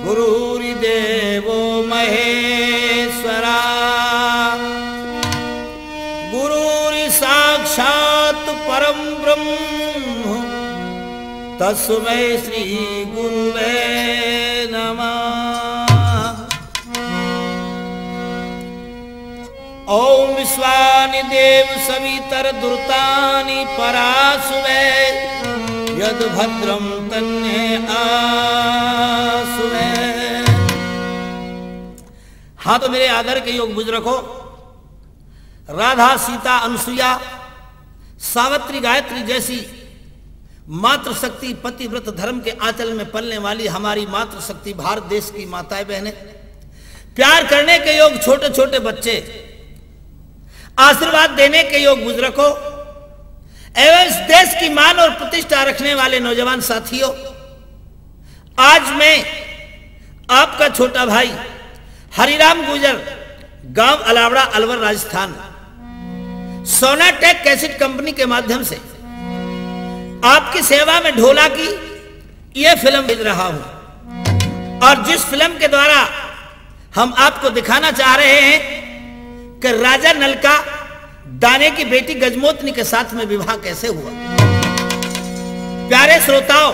गुरुर्देवो महेश्वरा गुरुर्साक्षात् परं ब्रह्म तस्मै श्री गुरुवे नमः। ओम विश्वानि देव सवितर दुर्तानि परासुवे यद भद्रम तन्ने आसुवे। हाँ तो मेरे आदर के योग बुजुर्गों, राधा सीता अनुसुईया सावित्री गायत्री जैसी मातृशक्ति पतिव्रत धर्म के आंचल में पलने वाली हमारी मातृशक्ति भारत देश की माताएं बहनें, प्यार करने के योग छोटे छोटे बच्चे, आशीर्वाद देने के योग बुजुर्गों एवं इस देश की मान और प्रतिष्ठा रखने वाले नौजवान साथियों, आज मैं आपका छोटा भाई हरिराम गुर्जर, गांव अलावड़ा, अलवर, राजस्थान, सोनाटेक कैसेट कंपनी के माध्यम से आपकी सेवा में ढोला की यह फिल्म भेज रहा हूं। और जिस फिल्म के द्वारा हम आपको दिखाना चाह रहे हैं कि राजा नल का दाने की बेटी गजमोतनी के साथ में विवाह कैसे हुआ। प्यारे श्रोताओं,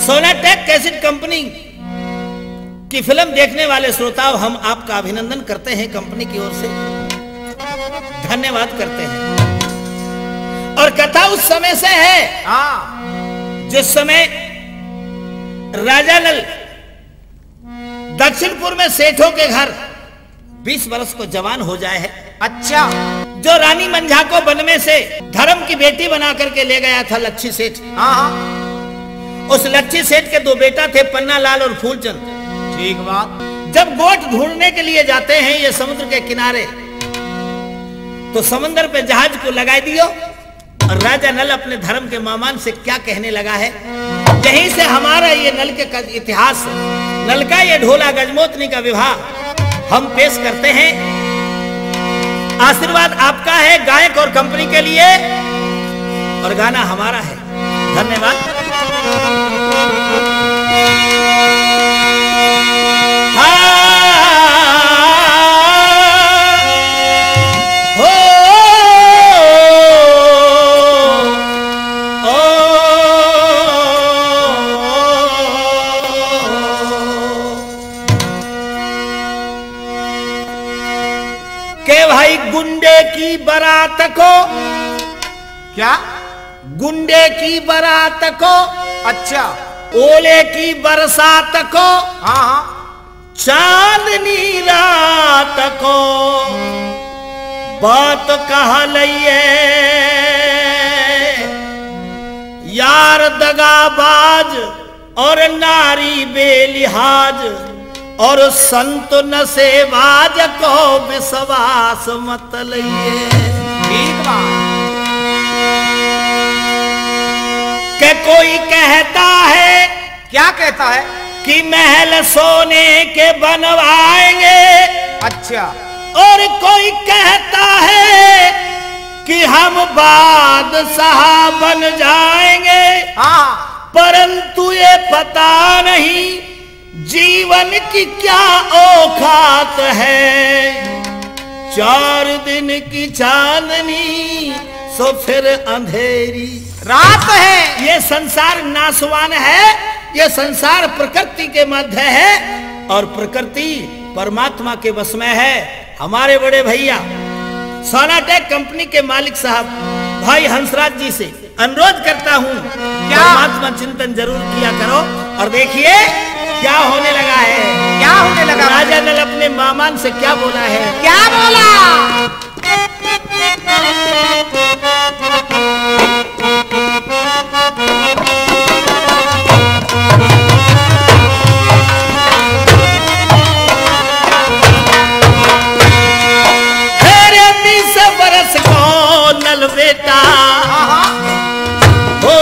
सोनाटेक कैसेट कंपनी की फिल्म देखने वाले श्रोताओं, हम आपका अभिनंदन करते हैं, कंपनी की ओर से धन्यवाद करते हैं। और कथा उस समय से है जिस समय राजा नल दक्षिणपुर में सेठों के घर 20 वर्ष को जवान हो जाए है। अच्छा, जो रानी मंझा को वन में से धर्म की बेटी बना करके ले गया था लच्छी सेठ। उस लच्छी सेठ के 2 बेटा थे, पन्ना लाल और फूलचंद। ठीक बात। जब गोट ढूंढने के लिए जाते हैं ये समुद्र के किनारे, तो समंदर पे जहाज को लगा दियो। और राजा नल अपने धर्म के मामान से क्या कहने लगा है, यहीं से हमारा ये नल के इतिहास, नल का ये ढोला गजमोतनी का विवाह हम पेश करते हैं। आशीर्वाद आपका है गायक और कंपनी के लिए, और गाना हमारा है। धन्यवाद। गुंडे की बारात को, क्या गुंडे की बारात को, अच्छा, ओले की बरसात को, हाँ, चांदनी रात को बात कहा लइए यार दगाबाज और नारी बेलिहाज और संत नशेबाज को विश्वास मत लइए। ठीक बात। के कोई कहता है, क्या कहता है, कि महल सोने के बनवाएंगे। अच्छा। और कोई कहता है कि हम बादशाह बन जाएंगे। हाँ। परंतु ये पता नहीं जीवन की क्या औकात है। 4 दिन की चांदनी सो फिर अंधेरी रात है। ये संसार नाशवान है, ये संसार प्रकृति के मध्य है और प्रकृति परमात्मा के वश में है। हमारे बड़े भैया सोनाटेक कंपनी के मालिक साहब भाई हंसराज जी से अनुरोध करता हूँ, परमात्मा चिंतन जरूर किया करो। और देखिए क्या होने लगा है, क्या होने लगा। राजा नल अपने मामान से क्या बोला है, क्या बोला। तेरे 20 बरस को नल बेटा हो,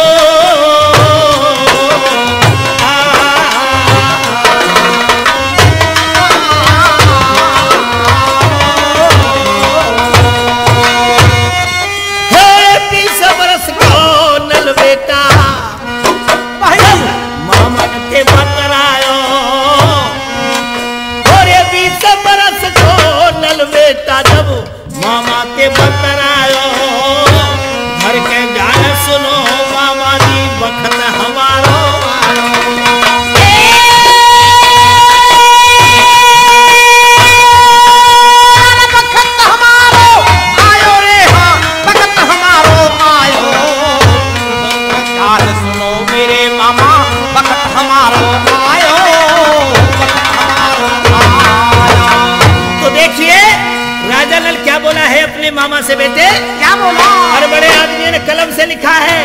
मामा से बेटे क्या बोला? और बड़े आदमी ने कलम से लिखा है,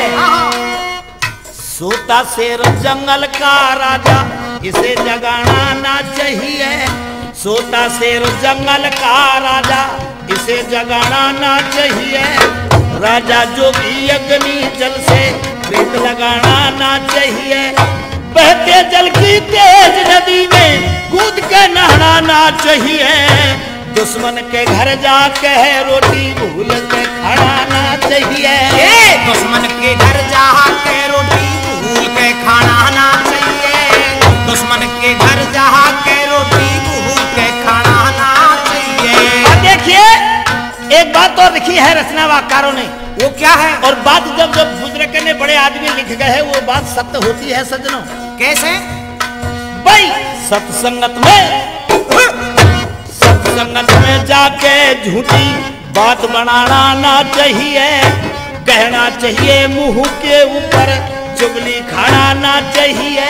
सोता शेर जंगल का राजा इसे जगाना ना चाहिए। सोता शेर जंगल का राजा इसे जगाना ना चाहिए। राजा जो भी अग्नि जल से प्रीत लगाना ना चाहिए। बहते जल की तेज नदी में कूद के नहाना चाहिए। दुश्मन के घर जाके रोटी भूल के खाना चाहिए। दुश्मन के घर जाके रोटी भूल के खाना ना चाहिए। दुश्मन के घर जाके रोटी भूल के खाना ना चाहिए। और देखिए एक बात और लिखी है रचनावाकारों ने, वो क्या है? और बात जब जब बुजुर्ग ने बड़े आदमी लिख गए हैं वो बात सत्य होती है सज्जनों। कैसे? भाई सत्संगत में जाके झूठी बात बनाना ना चाहिए। कहना चाहिए मुंह के ऊपर चुगली खाना ना चाहिए।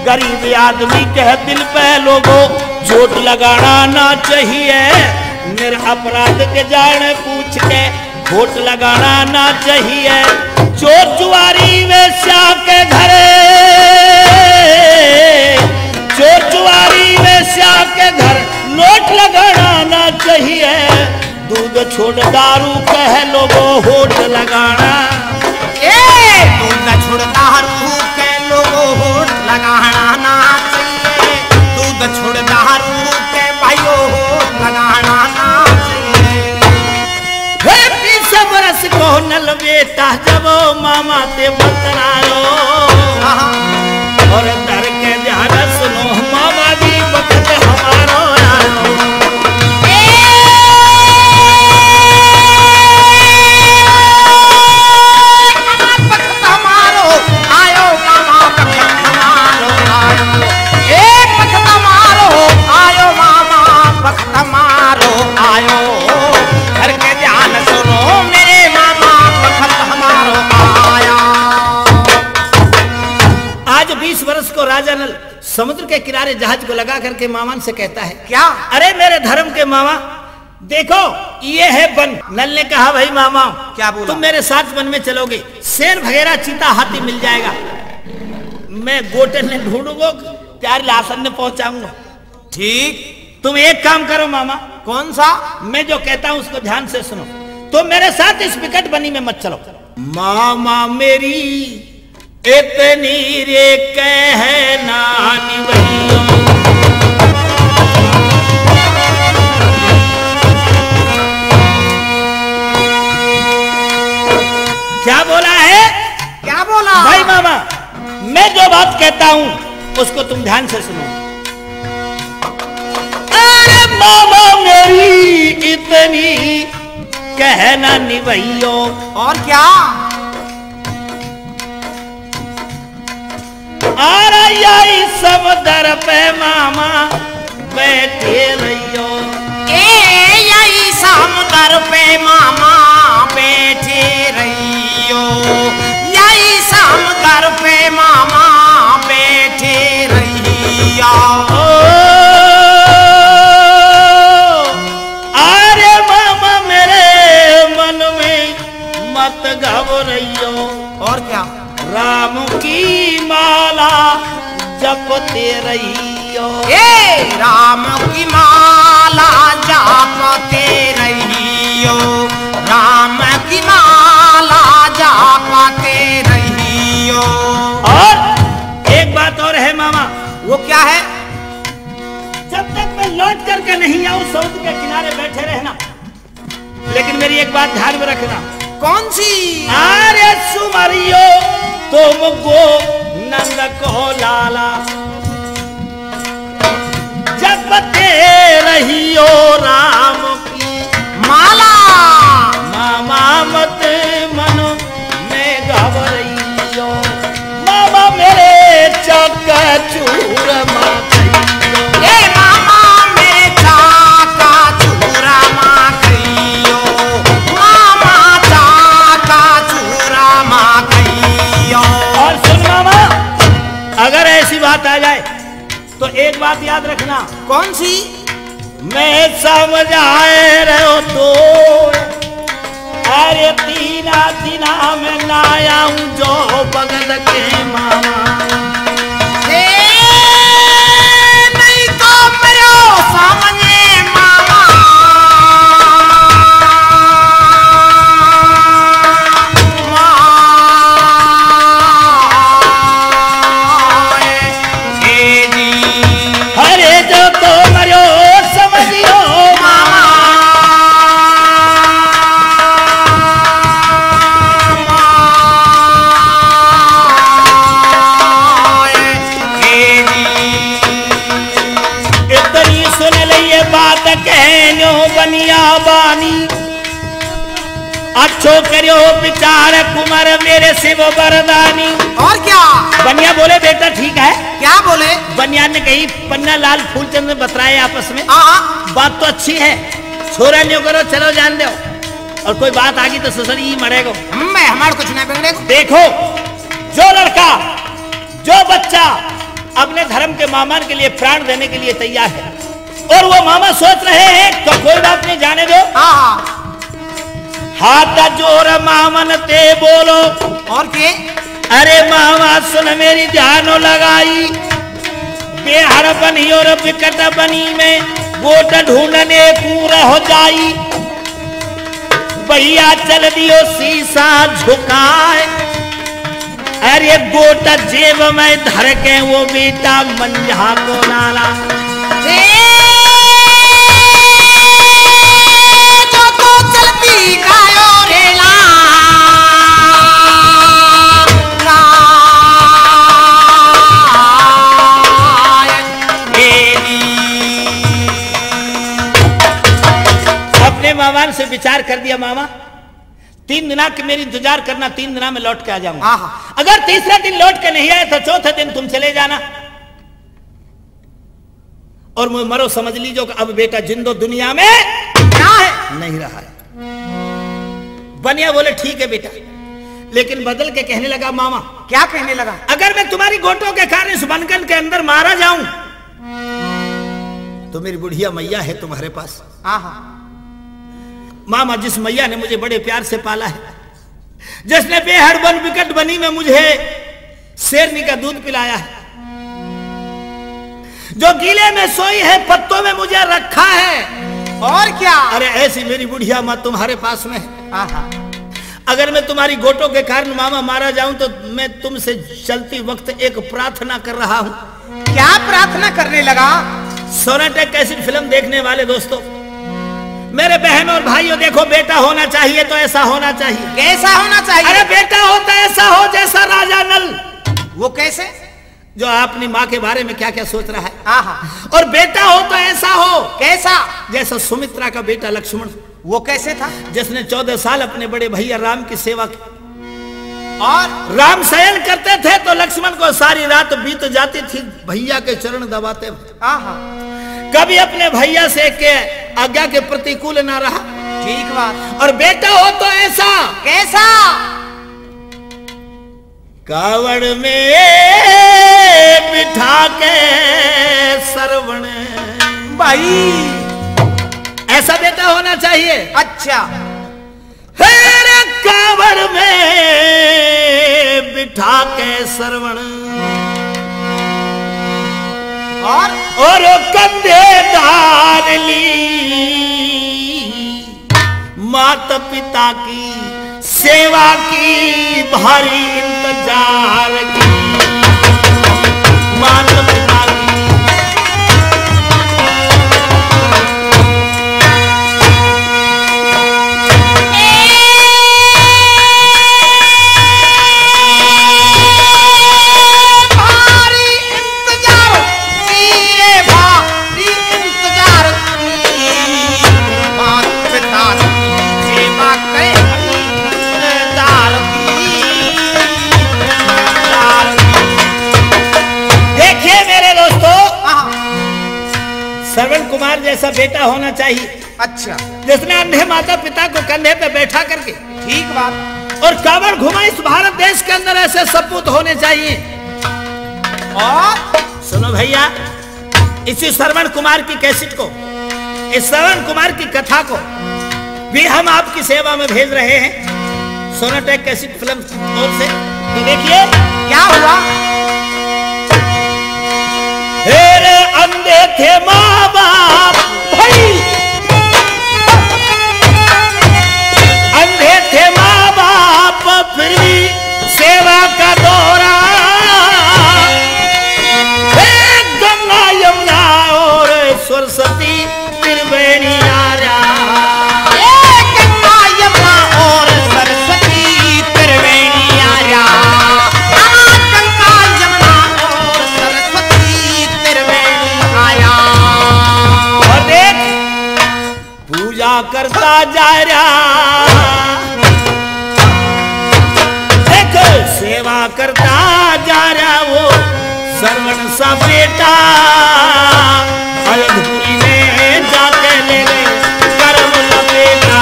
गरीब आदमी के दिल पे लोगों चोट लगाना ना चाहिए। निरपराध के जान पूछ के वोट लगाना ना चाहिए। चोर चुआरी वेश्या के घरे, चोर चुआरी वेश्या के घर नोट लगाना ना चाहिए। दूध छोड़ दारू कह लोगों होठ लगाना। दूध छोड़ दारू के लोगों होठ लगाना ना चाहिए। दूध छोड़ दारू के भाइयों होठ लगाना ना चाहिए। 30 बरस को नल बेटा जब मामा ते बतरायो, और दर के ध्यान सुनो मामा जी वक्त हमारो आयो। वक्त हमारो आयो मामा, वक्त हमारो आयो। वक्त हमारो आयो मामा, वक्त हमारो आयो। घर के ध्यान सुनो मेरे मामा, वक्त हमारो आया। आज 20 वर्ष को राजा नल समुद्र के किनारे जहाज को लगा करके मामान से कहता है, क्या? अरे मेरे धर्म के मामा देखो ये है वन। नल ने कहा भाई मामा क्या बोला? तुम मेरे साथ वन में चलोगे, शेर भगेरा चीता हाथी मिल जाएगा, मैं गोटे ने ढूंढूंगा प्यारे लासन में पहुंचाऊंगा। ठीक। तुम एक काम करो मामा, कौन सा? मैं जो कहता हूं उसको ध्यान से सुनो। तुम मेरे साथ इस विकट बनी में मत चलो। मामा मेरी इतनी रे कहना निवैयो, क्या बोला है? क्या बोला? भाई मामा मैं जो बात कहता हूं उसको तुम ध्यान से सुनो। अरे मामा मेरी इतनी कहना निवैयो, और क्या? यही समुद्र पे मामा बैठे रहियो। यही समुद्र पे मामा बैठे रहियो। यही समुद्र पे मामा बैठे रहियो। अरे मामा मेरे मन में मत घबराइयो। और क्या? राम की माला जपते रहियो। राम की माला जपते रहियो। राम की माला जपते रहियो। और एक बात और है मामा। वो क्या है? जब तक मैं लौट करके नहीं आऊं समुद्र के किनारे बैठे रहना, लेकिन मेरी एक बात ध्यान में रखना। कौन सी? अरे सुमरियो तुमको नंद को लाला जपते रहियो राम की माला। मामा मत मन में घबराइयो। मामा मेरे चक्का चूर माखइयो। मामा मेरे चाका चूरा माखइयो। मामा चाका चूरा माखइयो। और सुन मामा अगर ऐसी बात आ जाए तो एक बात याद रखना। कौन सी? मैं समझाए रहो तो अरे तीना दिना में ना आऊं जो बगल के मामा नहीं तो मेरो सामने मामा अरे जो तो मरो समझियो मामा इतनी सुन लिये बात कहनो बनिया बानी अच्छो करो विचार कुमार मेरे शिव वरदानी। और क्या बनिया बोले बेटा ठीक है। क्या बोले? बनिया ने कही पन्ना लाल फूलचंद ने बतलाए आपस में बात तो अच्छी है छोरा नहीं करो चलो जान दो और कोई बात आ गई तो ससुर ही मरेगो मैं हमारे कुछ नहीं बिगड़े। देखो जो लड़का जो बच्चा अपने धर्म के मामान के लिए प्राण देने के लिए तैयार है और वो मामा सोच रहे हैं तो कोई बात नहीं जाने दो। हाथ जोर मामन ते बोलो और के अरे मामा सुन मेरी ध्यानो लगाई बेहर बनी और विकट बनी में गोट ढूंढने पूरा हो जाई भैया चल दियो शीशा झुकाए अरे गोट जेब में धर के वो बेटा मंझा को नाला मामान से विचार कर दिया मामा 3 दिना की मेरी इंतजार करना 3 दिना में लौट के आ जाऊंगा। अगर तीसरा दिन लौट के नहीं आए तो चौथे दिन तुम चले जाना और मरो समझ लीजिए कि अब बेटा जिंदो दुनिया में क्या है नहीं रहा है। बनिया बोले ठीक है बेटा लेकिन बदल के कहने लगा मामा। क्या कहने लगा? अगर मैं तुम्हारी गोटों के कारण इस बनकन के अंदर मारा जाऊं तो मेरी बुढ़िया मैया है तुम्हारे पास। मामा जिस मैया ने मुझे बड़े प्यार से पाला है जिसने बेहद बन विकट बनी में मुझे शेरनी का दूध पिलाया है जो गीले में सोई है पत्तों में मुझे रखा है और क्या। अरे ऐसी मेरी बुढ़िया माँ तुम्हारे पास में है। अगर मैं तुम्हारी गोटों के कारण मामा मारा जाऊं तो मैं तुमसे चलती वक्त एक प्रार्थना कर रहा हूं। क्या प्रार्थना करने लगा? सोनाटेक कैसी फिल्म देखने वाले दोस्तों मेरे बहनों और भाइयों देखो बेटा होना चाहिए तो ऐसा होना चाहिए। कैसा होना चाहिए? अरे बेटा होता ऐसा हो जैसा राजा नल। वो कैसे? जो अपनी माँ के बारे में क्या क्या सोच रहा है। और बेटा हो तो ऐसा हो कैसा? जैसा सुमित्रा का बेटा लक्ष्मण। वो कैसे था? जिसने 14 साल अपने बड़े भैया राम की सेवा की और राम शयन करते थे तो लक्ष्मण को सारी रात बीत जाती थी भैया के चरण दबाते हुए। कभी अपने भैया से के आज्ञा के प्रतिकूल ना रहा। ठीक बात। और बेटा हो तो ऐसा कैसा? कावड़ में बिठा के सरवण भाई ऐसा बेटा होना चाहिए। अच्छा कावड़ में बिठा के सरवण और कंधे डाल ली माता पिता की सेवा की भारी इंतजार की माता पिता की। श्रवण कुमार जैसा बेटा होना चाहिए। अच्छा जिसने अंधे माता पिता को कंधे पे बैठा करके ठीक बात और कावड़ घुमा इस भारत देश के अंदर ऐसे सपूत होने चाहिए। और सुनो भैया इसी श्रवण कुमार की कैसेट को इस श्रवण कुमार की कथा को भी हम आपकी सेवा में भेज रहे हैं सोनाटेक कैसेट फिल्म ओर से। तो देखिए क्या हुआ। हेरे अंधे थे माँ बाप भाई, अंधे थे माँ बाप फिर भी सेवा का दौरा, गंगा यमुना और सरस्वती त्रिवेणी आर्या, गंगा यमुना और सरस्वती त्रिवेणी आर्या, गंगा यमुना और सरस्वती त्रिवेणी आर्या। और देख पूजा करता जा रहा, देख सेवा करता जा रहा वो श्रवण सा बेटा, अयोध्यापुरी में जाके ले ले कर्म लपेटा।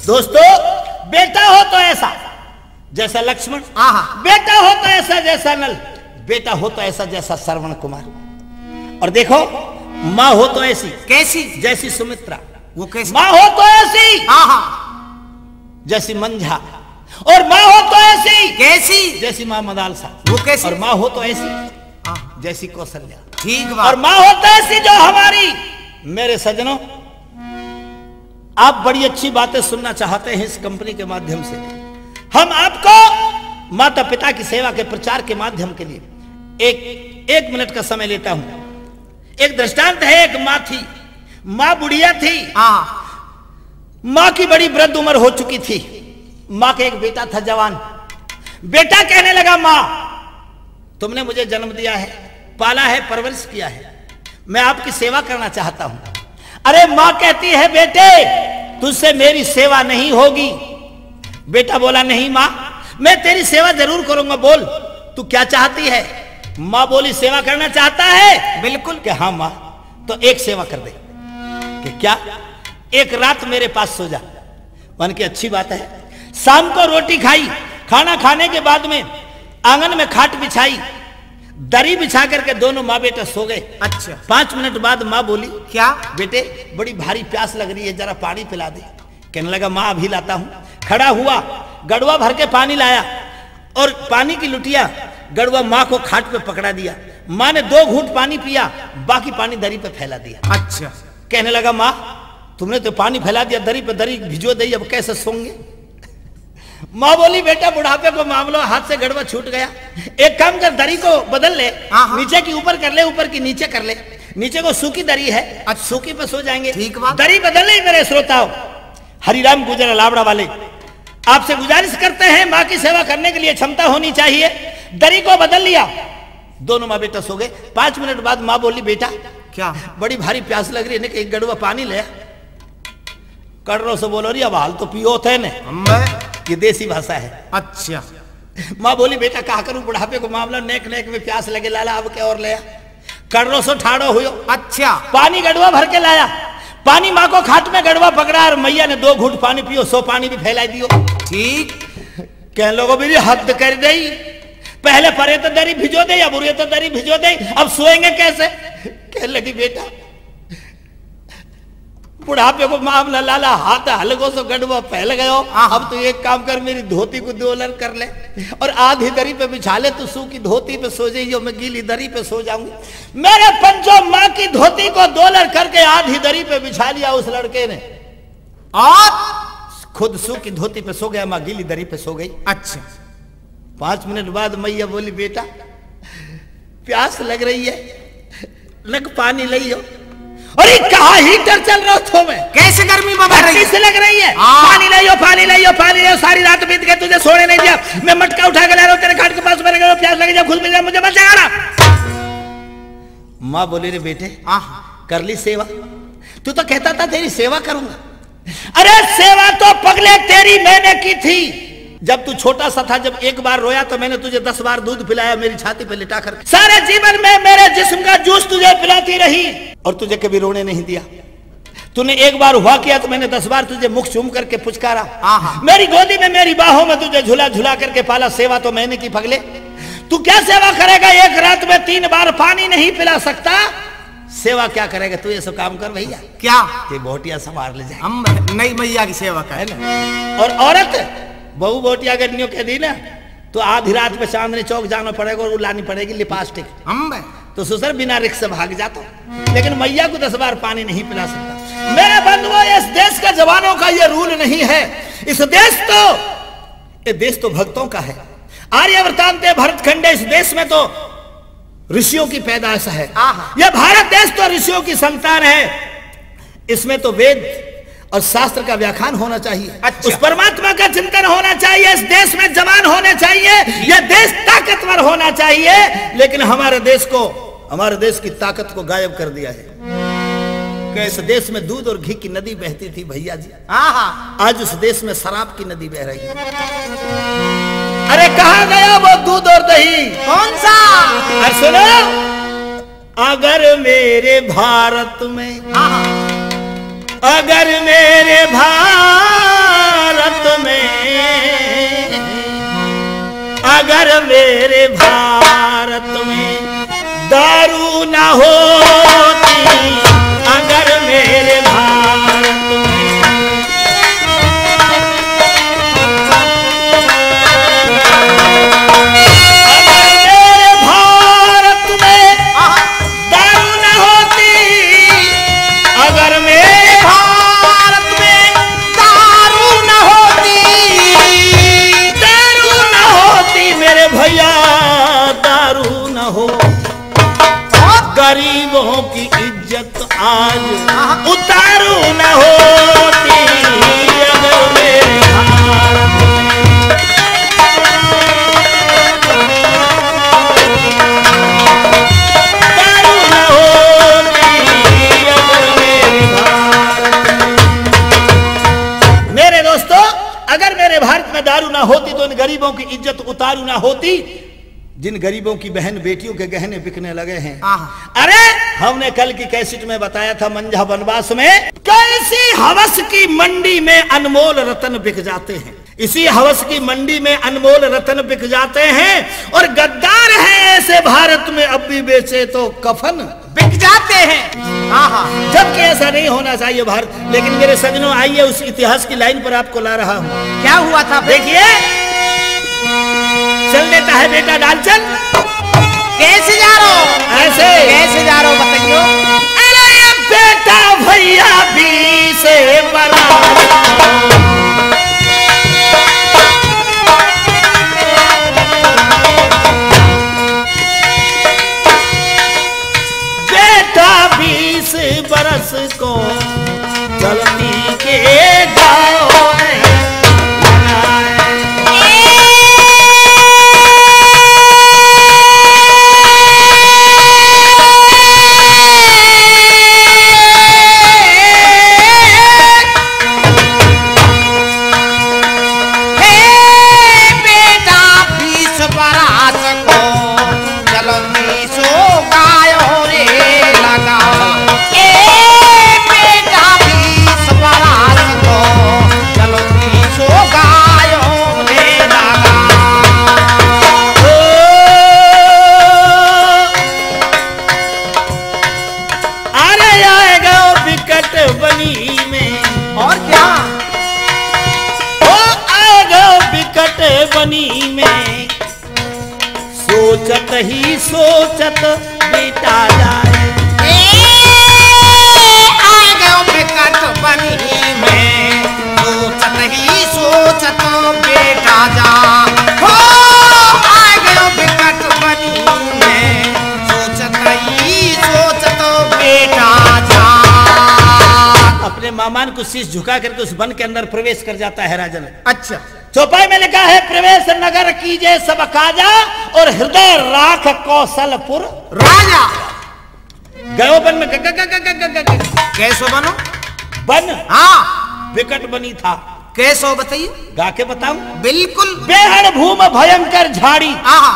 दोस्तों बेटा हो तो ऐसा जैसा लक्ष्मण, बेटा हो तो ऐसा जैसा नल, बेटा हो तो ऐसा जैसा श्रवण कुमार, और देखो माँ हो तो ऐसी कैसी, जैसी सुमित्रा, वो कैसी, माँ हो तो ऐसी जैसी मंझा, और माँ हो तो ऐसी कैसी, जैसी माँ मदालसा, वो कैसी, और माँ हो तो ऐसी जैसी कौशल्या। ठीक और माँ हो तो ऐसी जो हमारी। मेरे सज्जनों, आप बड़ी अच्छी बातें सुनना चाहते हैं इस कंपनी के माध्यम से, हम आपको माता पिता की सेवा के प्रचार के माध्यम के लिए एक मिनट का समय लेता हूं। एक दृष्टांत है, एक माँ थी, माँ बुढ़िया थी, माँ की बड़ी वृद्ध उम्र हो चुकी थी, माँ का एक बेटा था जवान। बेटा कहने लगा माँ तुमने मुझे जन्म दिया है, पाला है, परवरिश किया है, मैं आपकी सेवा करना चाहता हूं। अरे माँ कहती है बेटे तुझसे मेरी सेवा नहीं होगी। बेटा बोला नहीं माँ मैं तेरी सेवा जरूर करूंगा, बोल तू क्या चाहती है। माँ बोली सेवा करना चाहता है। बिल्कुल कि हाँ माँ, तो एक सेवा कर दे। कि क्या? एक रात मेरे पास सो जा। मन की अच्छी बात है। शाम को रोटी खाई, खाना खाने के बाद में आंगन में खाट बिछाई, दरी बिछा करके दोनों माँ बेटा सो गए। अच्छा। 5 मिनट बाद माँ बोली क्या? बेटे बड़ी भारी प्यास लग रही है, जरा पानी पिला दे। कहने लगा माँ अभी लाता हूं। खड़ा हुआ, गड़वा भर के पानी लाया और पानी की लुटिया गड़वा माँ को खाट पे पकड़ा दिया। माँ ने 2 घूंट पानी पिया, बाकी पानी दरी पे फैला दिया। अच्छा। कहने लगा माँ तुमने तो पानी फैला दिया दरी पे, दरी भिजो दी, अब कैसे सोंगे। माँ बोली बेटा बुढ़ापे को मामला, हाथ से गड़वा छूट गया, एक काम कर दरी को बदल ले, नीचे की ऊपर कर ले, ऊपर की नीचे कर ले। नीचे को सूखी दरी है, आज सूखी पे सो जाएंगे। ठीक बात। दरी बदल ले मेरे श्रोताओ। हरिराम गुजर लावड़ा वाले आपसे गुजारिश करते हैं, माँ की सेवा करने के लिए क्षमता होनी चाहिए। दरी को बदल लिया, दोनों माँ बेटा सो गए। 5 मिनट बाद माँ बोली बेटा क्या? बड़ी भारी प्यास लग रही है, एक गड़वा पानी ले। कड़रों से बोलो रही अब हाल तो पियो थे ने, ये देसी भाषा है। अच्छा। माँ बोली बेटा क्या करूं, बुढ़ापे को मामला, नेक नेक में प्यास लगे लाला, अब क्या और ले। कड़रों से ठाड़ो हुयो। अच्छा। पानी गड़वा भर के लाया, पानी माँ को खाट में गड़वा पकड़ा और मैया ने 2 घूंट पानी पियो, 100 पानी भी फैला दियो। ठीक। कहने लोगों मेरी हद कर दी, पहले परे तो दरी भिजो दे, अब उरे तो दरी भिजो दे, अब सोएंगे कैसे। कहने लगी बेटा बुढ़ापे को मामला लाला, हाथ हलगो से गड़वा फैल गयो, अब तो एक काम कर मेरी धोती को दोलर कर ले और आधी दरी पे बिछा ले, तो सूखी धोती पे सो जाइयो, मैं गीली दरी पे सो जाऊंगी। मेरे पंचो माँ की धोती को दोलर करके आधी दरी पे बिछा लिया उस लड़के ने, और खुद सूखी धोती पे सो गया, माँ गीली दरी पे सो गई। अच्छा। 5 मिनट बाद मैया बोली बेटा प्यास लग रही है, लग पानी लियो। अरे कहा हीटर चल रहा हो मैं, कैसे गर्मी में बढ़ रही से लग रही है। पानी लाइयो, पानी लाइयो, पानी लाइयो, सारी रात बीत गई, तुझे सोने नहीं दिया। मैं मटका उठा के ला रहा हूं तेरे घाट के पास, मेरे घर प्यास लगी, जा खुद मिल जा, मुझे मत जगाना। माँ बोली रे बेटे कर ली सेवा, तू तो कहता था तेरी सेवा करूंगा, अरे सेवा तो पगले तेरी मैंने की थी। जब तू छोटा सा था, जब एक बार रोया तो मैंने तुझे 10 बार दूध पिलाया मेरी छाती पे लिटा कर। सारे जीवन में मेरे जिस्म का जूस तुझे पिलाती रही और तुझे कभी रोने नहीं दिया। तूने एक बार हुआ किया तो मैंने 10 बार तुझे मुख चूम करके पुचकारा। मेरी गोदी में मेरी बाहों में तुझे झुला झुला करके पाला। सेवा तो मैंने की पगले। तू क्या सेवा करेगा? एक रात में 3 बार पानी नहीं पिला सकता। सेवा क्या करेगा? तू ये सब काम कर भैया। क्या? ये बोटिया संभाल ले जाए। हम नई मैया की सेवा का है ना। और औरत बहु बोटिया गनियों के दी ना, तो आधी रात में चांदनी चौक जाना पड़ेगा और लानी पड़ेगी लिपस्टिक। हम तो ससुर बिना रिक्स से भाग जाता, लेकिन मैया को 10 बार पानी नहीं पिला सकता। मेरे बंधुओं, इस देश के जवानों का ये रूल नहीं है। ये देश तो भक्तों का है। आर्यवर्तांते भरतखंडे, इस देश में तो ऋषियों की पैदाइश है। यह भारत देश तो ऋषियों की संतान है। इसमें तो वेद और शास्त्र का व्याख्यान होना चाहिए। अच्छा। उस परमात्मा का चिंतन होना चाहिए। इस देश में जवान होने चाहिए। यह देश ताकतवर होना चाहिए। लेकिन हमारे देश की ताकत को गायब कर दिया है। इस देश में दूध और घी की नदी बहती थी भैया जी। आज उस देश में शराब की नदी बह रही है। अरे कहाँ गया वो दूध और दही? कौन सा? अरे सुनो, अगर मेरे भारत में, अगर मेरे भारत में, अगर मेरे भारत में दारू ना होती, अगर मेरे भारत में, गरीबों की इज्जत आज उतारू न होती, अगर मेरे भारत में, दारू न होती, अगर मेरे भारत में। मेरे दोस्तों, अगर मेरे भारत में दारू ना होती तो इन गरीबों की इज्जत उतारू ना होती। जिन गरीबों की बहन बेटियों के गहने बिकने लगे हैं। अरे हमने कल की कैसेट में बताया था, मंझा वनवास में कैसी हवस की मंडी में अनमोल रतन बिक जाते हैं। इसी हवस की मंडी में अनमोल रतन बिक जाते हैं। और गद्दार हैं ऐसे भारत में, अब भी बेचे तो कफन बिक जाते हैं। जबकि ऐसा नहीं होना चाहिए भारत। लेकिन मेरे सजनों, आइए उस इतिहास की लाइन पर आपको ला रहा हूं। क्या हुआ था? देखिए, चल देता है बेटा डाल चल। कैसे जा रहे हो? ऐसे कैसे जा रहे हो बताइयो? अरे बेटा भैया भी से बड़ा, बेटा 20 बरस को चलती के गाँव में सोचत ही सोचत बेटा जाए। विकट बनी में सोचत ही सोचत बेटा जा। हो आ गयो विकट बनी में सोचत ही सोचत बेटा जा। अपने मामान को शीश झुका करके उस वन के अंदर प्रवेश कर जाता है राजन। अच्छा। चौपाई में लिखा है, प्रवेश नगर कीजे सब काजा और हृदय राख कौशलपुर राजा। गयो वन में कैसो बनो वन। हाँ, विकट बनी था। कैसे हो बताइए? गा के बताऊं? बिल्कुल। बेहड़ भूम भयंकर झाड़ी, आहा,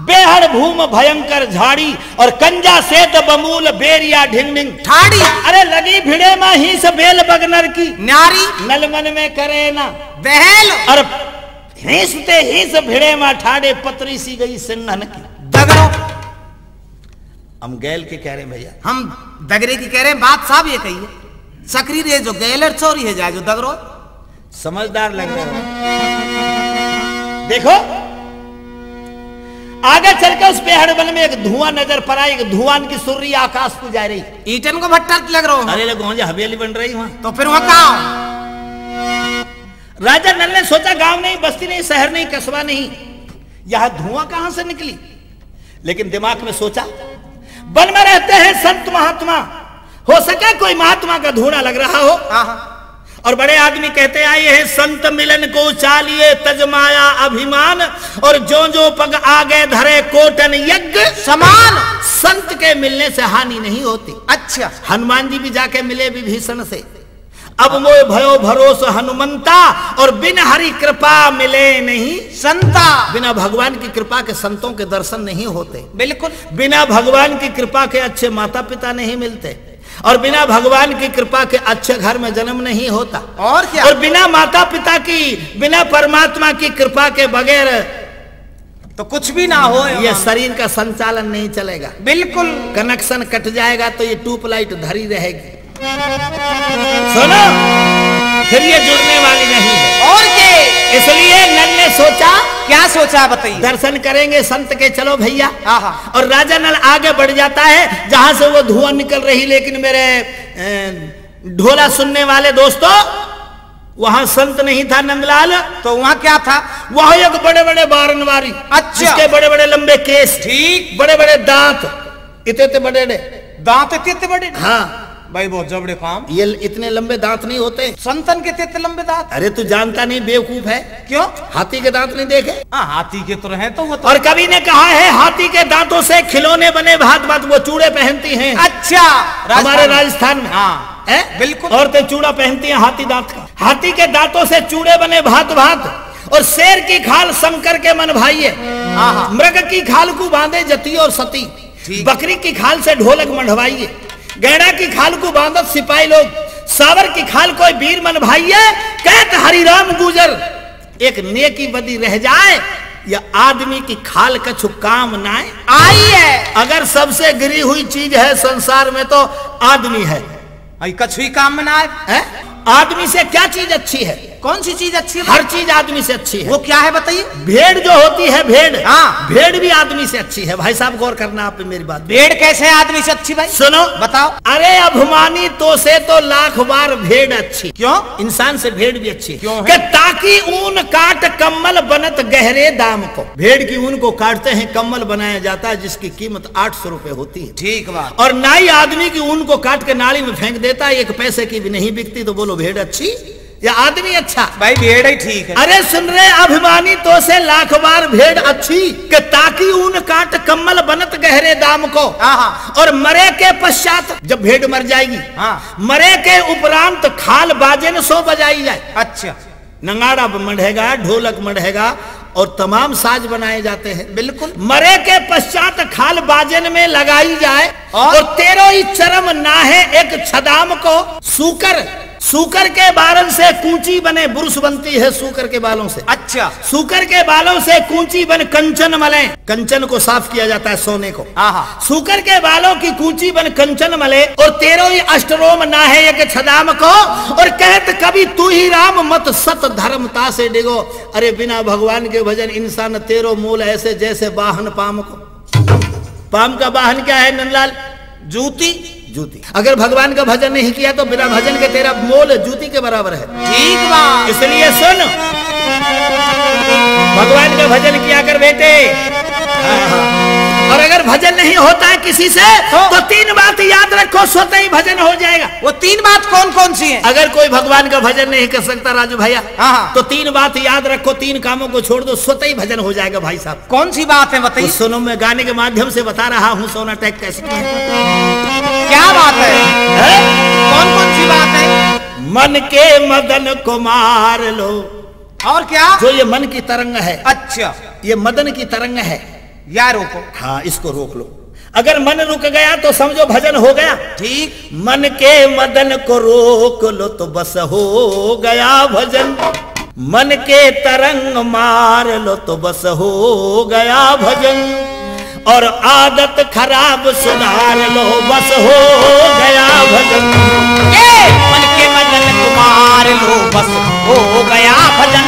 बेहड़ भूम भयंकर झाड़ी, और कंजा सेत बमूल बेरिया ढिंग ढिंग ठाड़ी। अरे लगी भिड़े में ही से बेल बगनर की न्यारी नलमन में करे ना बहल, और हिंसते हिंस भिड़े में ठाड़े पतरी सी गई सिंघन की। दगड़ो, हम गैल के कह रहे हैं भैया, हम दगरे की कह रहे हैं। बात साहब ये कही है, सकरी रे जो गैलर चोरी है जाए जो दगरो। समझदार लग रहे हो। देखो आगे चल के उस बेहड़ वन में एक धुआं नजर पड़ा, एक धुआं की सुर्री आकाश को जा रही। ईटन को भट्टा लग रहा हो। अरे लोग हवेली बन रही वहां, तो फिर वहां कहा राजा नल ने सोचा गांव नहीं, बस्ती नहीं, शहर नहीं, कस्बा नहीं, यह धुआं कहां से निकली। लेकिन दिमाग में सोचा वन में रहते हैं संत महात्मा, हो सके कोई महात्मा का धुआं लग रहा हो। और बड़े आदमी कहते आए हैं संत मिलन को चालिए तजमाया अभिमान, और जो जो पग आगे धरे कोटन यज्ञ समान। संत के मिलने से हानि नहीं होती। अच्छा, हनुमान जी भी जाके मिले विभीषण से, अब मोय भयो भरोस हनुमंता, और बिन हरि कृपा मिले नहीं संता। बिना भगवान की कृपा के संतों के दर्शन नहीं होते। बिल्कुल। बिना भगवान की कृपा के अच्छे माता पिता नहीं मिलते, और बिना भगवान की कृपा के अच्छे घर में जन्म नहीं होता। और क्या? और बिना माता पिता की, बिना परमात्मा की कृपा के बगैर तो कुछ भी ना हो, ये शरीर का संचालन नहीं चलेगा। बिल्कुल। कनेक्शन कट जाएगा तो ये ट्यूबलाइट धरी रहेगी, सुनो, फिर ये जुड़ने वाली नहीं है। और क्या? इसलिए नल ने सोचा, क्या सोचा बताइए? दर्शन करेंगे संत के, चलो भैया। आहा। और राजा नल आगे बढ़ जाता है जहां से वो धुआं निकल रही। लेकिन मेरे ढोला सुनने वाले दोस्तों, वहां संत नहीं था नंदलाल, तो वहां क्या था? वहां एक बड़े बड़े बारनवारी। अच्छा। जिसके बड़े बड़े लंबे केस, ठीक, बड़े बड़े दांत, इतने बड़े दांत, इतने बड़े। हाँ भाई बहुत जबड़े काम। ये इतने लंबे दांत नहीं होते संतन के इतने लंबे दांत। अरे तू जानता नहीं, बेवकूफ है। क्यों? हाथी के दांत नहीं देखे? हाँ, हाथी के तो हैं तो वो तो। और कवि ने कहा है हाथी के दांतों से खिलौने बने, भात भात वो चूड़े पहनती हैं। अच्छा, हमारे राजस्थान में। हाँ है? बिल्कुल। औरतें चूड़ा पहनती हैं हाथी दांत का। हाथी के दांतों से चूड़े बने भात भात, और शेर की खाल शंकर के मन भाइये, मृग की खाल को बांधे जती और सती, बकरी की खाल से ढोलक मंडवाइए, गैड़ा की खाल को बांधत सिपाही लोग, सावर की खाल कोई वीर मन भाइये, कहत हरिराम गुजर। एक नेकी बदी रह जाए, या आदमी की खाल कछु काम ना आई है। अगर सबसे गिरी हुई चीज है संसार में तो आदमी है। कछु ही काम में ना है। आदमी से क्या चीज अच्छी है? कौन सी चीज अच्छी है? हर चीज आदमी से अच्छी है। वो क्या है बताइए? भेड़ जो होती है, भेड़, हाँ, भेड़ भी आदमी से अच्छी है। भाई साहब गौर करना आप मेरी बात। भेड़ कैसे है आदमी से अच्छी? भाई सुनो, बताओ। अरे अभिमानी तो से तो लाख बार भेड़ अच्छी। क्यों? इंसान से भेड़ भी अच्छी। क्यों है? कि ताकि ऊन काट कम्मल बनत गहरे दाम को। भेड़ की ऊन को काटते हैं, कम्मल बनाया जाता है जिसकी कीमत 800 रुपए होती है। ठीक बात। और नाई आदमी की ऊन को काट के नाली में फेंक देता है, 1 पैसे की भी नहीं बिकती। तो बोलो भेड़ अच्छी या आदमी अच्छा? भाई भेड़ ही ठीक है। अरे सुन रहे, अभिमानी तो से लाख बार भेड़ अच्छी, कि ताकि ऊन काट कम्मल बनत गहरे दाम को। और मरे के पश्चात, जब भेड़ मर जाएगी, मरे के उपरांत खाल बाजेन सो बजाई जाए। अच्छा, नंगाड़ा मढ़ेगा, ढोलक मढ़ेगा, और तमाम साज बनाए जाते हैं। बिल्कुल। मरे के पश्चात खाल बाजन में लगाई जाए, और 13 चरम नाहे एक छदाम को। सूकर के बालन से कूंची बने, बुरुस बनती है सूकर के बालों से। अच्छा। सूकर के बालों से कूंची बन कंचन मले, कंचन को साफ किया जाता है, सोने को। सूकर के बालों की कूंची बन कंचन मले, और 13 अष्टरोम नाहे एक छदाम को। और कहत कभी तू ही राम मत सत धर्मता से डिगो। अरे बिना भगवान के भजन इंसान 13 मूल ऐसे जैसे वाहन पाम को। पाम का वाहन क्या है नंदलाल? जूती। अगर भगवान का भजन नहीं किया तो बिना भजन के तेरा मोल जूती के बराबर है। ठीक बात। इसलिए सुन, भगवान का भजन किया कर बेटे। और अगर भजन नहीं होता है किसी से तो 3 बात याद रखो, स्वतः ही भजन हो जाएगा। वो 3 बात कौन कौन सी हैं? अगर कोई भगवान का भजन नहीं कर सकता राजू भैया, तो 3 बात याद रखो, 3 कामों को छोड़ दो, स्वतः ही भजन हो जाएगा भाई साहब। कौन सी बात है बताइए? तो सुनो, मैं गाने के माध्यम से बता रहा हूँ। सोनाटेक कैसे? क्या बात है? कौन कौन सी बात है? मन के मदन को मार लो। और क्या? जो ये मन की तरंग है, अच्छा, ये मदन की तरंग है, या रोको। हाँ, इसको रोक लो। अगर मन रुक गया तो समझो भजन हो गया। ठीक। मन के मदन को रोक लो तो बस हो गया भजन। मन के तरंग मार लो तो बस हो गया भजन। और आदत खराब सुधार लो बस हो गया भजन। मन के मदन को मार लो बस हो गया भजन।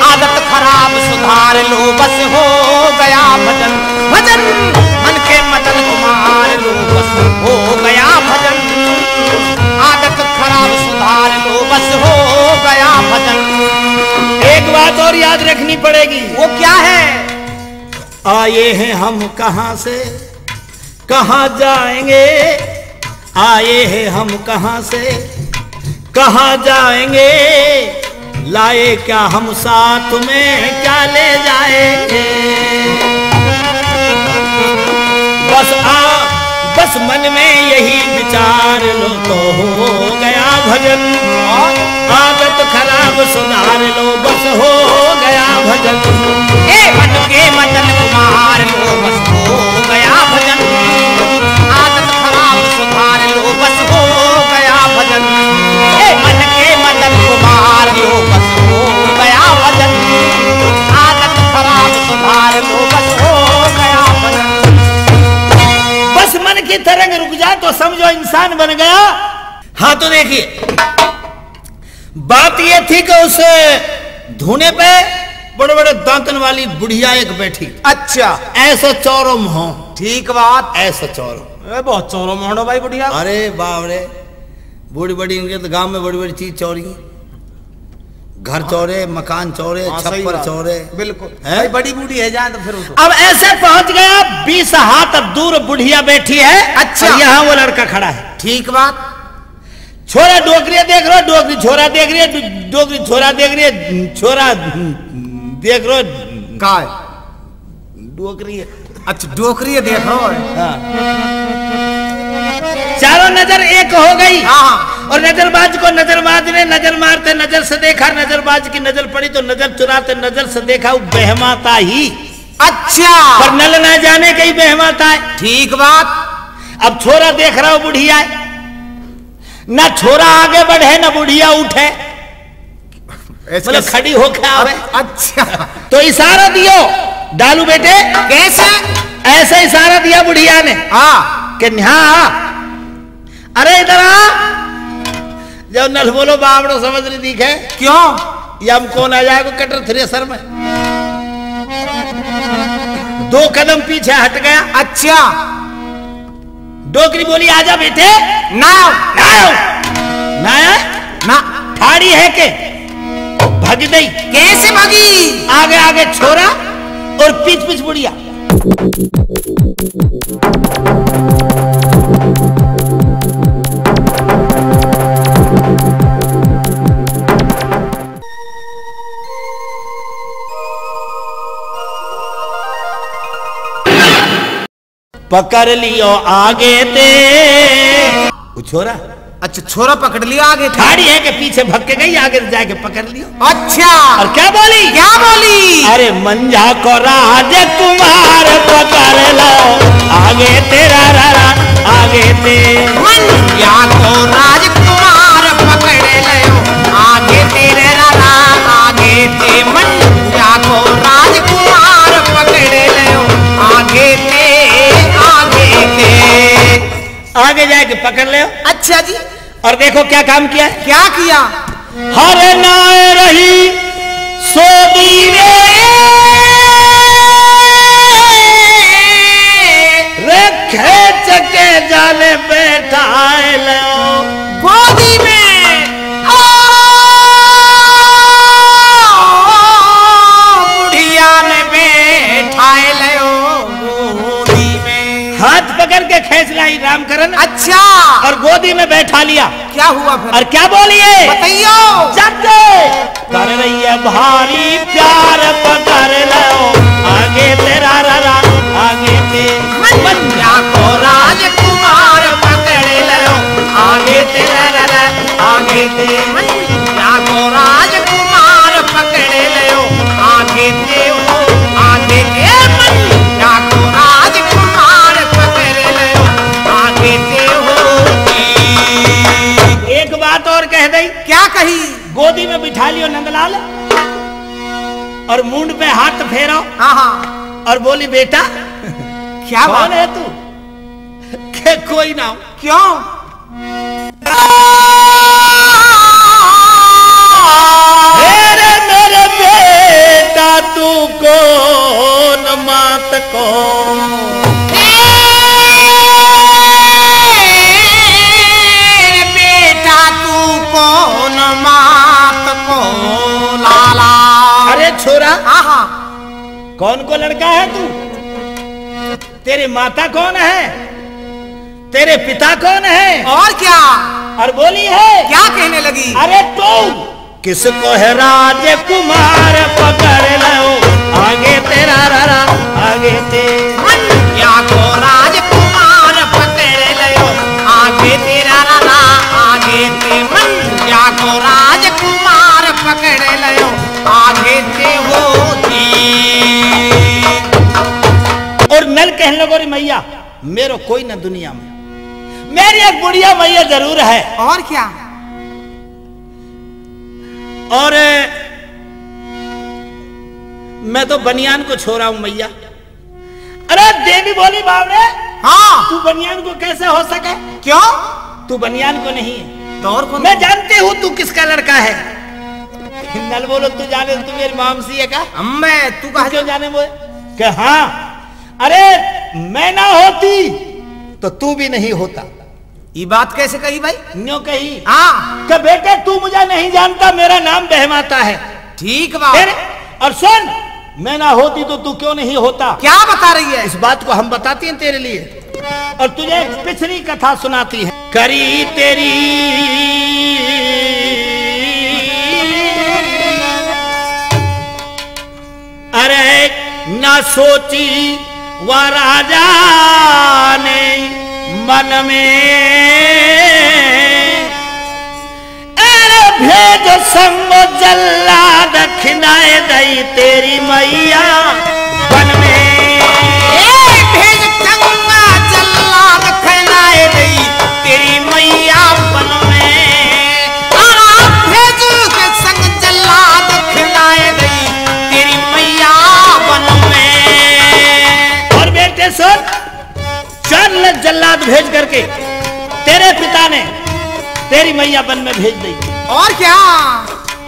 आदत खराब सुधार लो बस हो गया भजन। भजन मन के मदन को मार लो बस हो गया भजन। आदत खराब सुधार लो बस हो गया भजन। एक बात और याद रखनी पड़ेगी। वो क्या है? आए हैं हम कहां से कहां जाएंगे, आए हैं हम कहां से कहां जाएंगे, लाए क्या हम साथ में क्या ले जाएंगे। बस मन में यही विचार लो तो हो गया भजन। आदत खराब सुधार लो बस हो गया भजन। मन के मदन को मार लो बस हो गया भजन। आदत खराब सुधार लो बस हो गया भजन। मन के मदन को मार लो बस हो गया भजन। आदत खराब सुधार लो बस हो गया भजन। बस मन की तरंग रुक जाए तो समझो इंसान बन गया। हाँ, तो देखिए बात ये थी कि उस धुने पे बड़े बड़े दांतन वाली बुढ़िया एक बैठी। अच्छा, ऐसा चौरो मुंह। ठीक बात। ऐसा चौरो, बहुत चौरो मोहनो भाई बुढ़िया। अरे बाप रे, बड़ी बड़ी इनके तो गांव में बड़ी बड़ी चीज चौरी, घर चौरे, मकान चौरे, छप्पर चौरे। बिल्कुल भाई, बड़ी बूढ़ी है जाए तो फिर अब ऐसे पहुंच गया 20 हाथ दूर बुढ़िया बैठी है। अच्छा, यहाँ वो लड़का खड़ा है। ठीक बात। छोरा डोकरी देख रो, डोकरी छोरा देख रही है, डोकरी छोरा देख रही है, छोरा देख रो का डोकरी है। अच्छा, डोकरी देख रो। हाँ। चारों नजर एक हो गई। हाँ। और नजरबाज को नजरबाज ने नजर मारते नजर से देखा, नजरबाज की नजर पड़ी तो नजर चुराते नजर से देखा, वो बहमाता ही। अच्छा, पर नल ना जाने कहीं बहमाता है। ठीक बात। अब छोरा देख रहा हो बुढ़िया है, ना छोरा आगे बढ़े ना बुढ़िया उठे, मतलब खड़ी होके आवे। अच्छा, तो इशारा दियो, डालू बेटे। कैसे? ऐसे इशारा दिया बुढ़िया ने। हाँ, कि हाँ, अरे इधर आ। जब नल बोलो बावड़ो समझ नहीं दिखे। क्यों? ये हम कौन आ जाएगा कटर थ्रेसर में। 2 कदम पीछे हट गया। अच्छा, डोकरी बोली आजा बेटे। ना ना ना ना, ठाड़ी है के भग गई। कैसे भगी? आगे आगे छोरा और पीछ पीछ बुढ़िया। पकड़ लियो आगे ते वो छोरा। अच्छा, छोरा पकड़ लिया आगे। ठाड़ी है के पीछे भग के गई, आगे जाके पकड़ लियो। अच्छा, और क्या बोली? क्या बोली? अरे मंझा को राजकुमार पकड़ लो आगे तेरा रारा आगे ते। मंझा को राजकुमार पकड़ लो आगे तेरे रारा आगे ते। मंझा को राजकुमार पकड़ लो आगे ते आगे ते। आगे जाके पकड़ ले। अच्छा जी। और देखो क्या काम किया। क्या किया? हर नाय रही सोदी रे खेच के जाने बैठा लो गोदी में। बुढ़िया ने बैठा लो गोदी में। हाथ पकड़ के खेच लाई रामकरण। अच्छा, और गोदी में बैठा लिया। क्या हुआ फिर? और क्या बोलिए? बताइयो। जब कर रही है भारी प्यार पकड़ लो आगे तेरा रारा आगे ते। मंझा को राजकुमार पकड़ लो आगे तेरा रारा क्या कही? गोदी में बिठा लियो नंदलाल और मुंड पे हाथ फेरो। हाँ हाँ। और बोली बेटा क्या कौन है तू? के कोई ना हो। क्यों? मेरे बेटा तू कौन मात कौन? बेटा तू कौन मात को लाला? अरे छोरा, हाँ हाँ। कौन को लड़का है तू? तेरी माता कौन है? तेरे पिता कौन है? और क्या? और बोली है क्या कहने लगी? अरे तू किसको है राजकुमार पकड़ लो, आगे तेरा रारा आगे तेरा को राजकुमार पकड़ लो, आगे तेरा रारा आगे ते। या को राजकुमार पकड़ लो, आगे ते होती। और नल कहने लगो रे मैया मेरो कोई ना दुनिया में, मेरी एक बुढ़िया मैया जरूर है। और क्या? और मैं तो बनियान को छोड़ा हूं मैया। अरे देवी बोली बावड़े, हाँ तू बनियान को कैसे हो सके? क्यों? तू बनियान को नहीं है तो और कौन? मैं जानती हूँ तू किसका लड़का है। नल बोलो तू जाने तू मेरी मामसी है का? मैं तू कहा क्यों जाने बोले कि हाँ अरे मैं ना होती तो तू भी नहीं होता। ये बात कैसे कही भाई? न्यों कही हाँ कि बेटे तू मुझे नहीं जानता, मेरा नाम बहमाता है। ठीक बात। और सुन, मैं ना होती तो तू क्यों नहीं होता? क्या बता रही है? इस बात को हम बताती हैं तेरे लिए और तुझे एक पिछली कथा सुनाती है। करी तेरी अरे ना सोची वह राजा ने मन में, अरे भेज संग जल्लाद खिलाए दई तेरी मैया बन में। भेज संग जल्लाद खिलाए दई तेरी मैया बन में। भेज के संग जल्लाद खिलाए दई तेरी मैया बन में। और बेटे सुन, चल जल्लाद भेज करके तेरे पिता ने तेरी मैया बन में भेज दी। और क्या?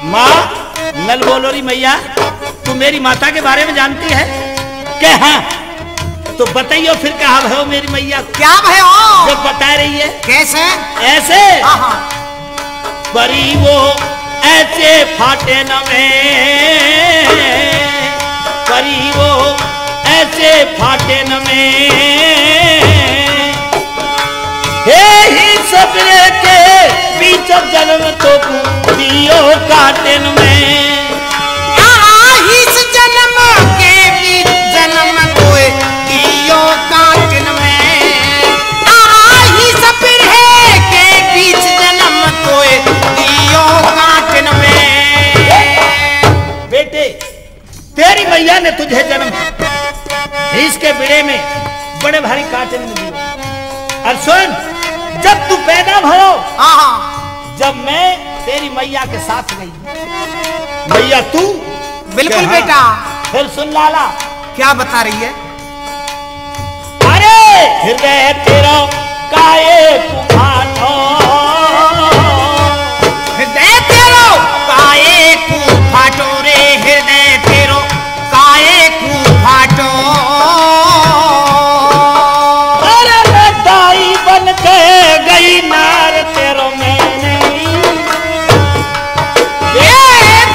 माँ नल बोलो री मैया तू मेरी माता के बारे में जानती है कि हाँ? तो बताइयो फिर कहा भयो मेरी मैया? क्या भयो? जो बता रही है। कैसे? ऐसे हाँ। परी वो ऐसे फाटे न में, परी वो ऐसे फाटे न में, ही सपने के बीच जन्म तो दियो काटन में। इस जन्म के बीच जन्म तो दियो काटन में। ही सपने के बीच जन्म तो दियो काटन में। बेटे तेरी मैया ने तुझे जन्म इसके बिड़े में बड़े भारी काटन में दिया। और सुन, जब तू पैदा भयो, जब मैं तेरी मैया के साथ गई, मैया तू बिल्कुल हाँ। बेटा। फिर सुन लाला क्या बता रही है? अरे हृदय तेरा काये कुफाटो, हृदय तेरो काये कुफाटो रे, हृदय तेरो काये कुफाटो। बन के गई नार तेरो मैंने,